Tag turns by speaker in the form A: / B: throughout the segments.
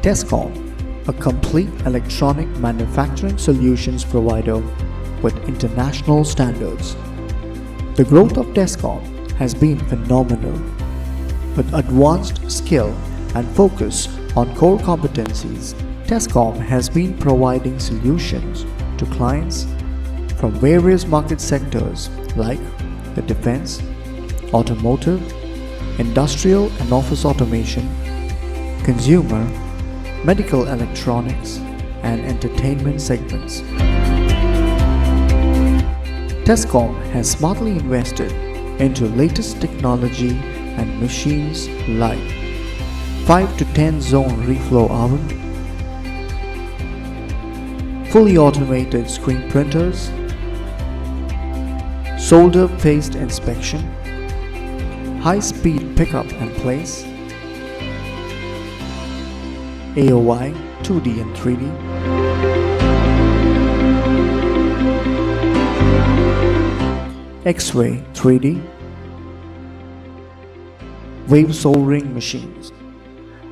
A: Tescom, a complete electronic manufacturing solutions provider with international standards. The growth of Tescom has been phenomenal. With advanced skill and focus on core competencies, Tescom has been providing solutions to clients from various market sectors like the defense, automotive, industrial and office automation, consumer, medical electronics, and entertainment segments. Tescom has smartly invested into latest technology and machines like 5 to 10 zone reflow oven, fully automated screen printers, solder paste inspection, high-speed pickup and place, AOI 2D and 3D, X-ray 3D, wave soldering machines.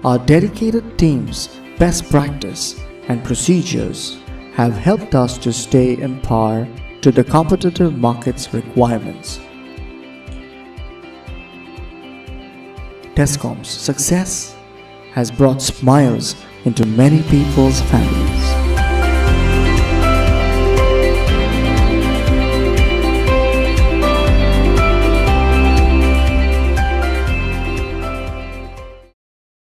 A: Our dedicated team's best practice and procedures have helped us to stay in par to the competitive market's requirements. Tescom's success has brought smiles into many people's families.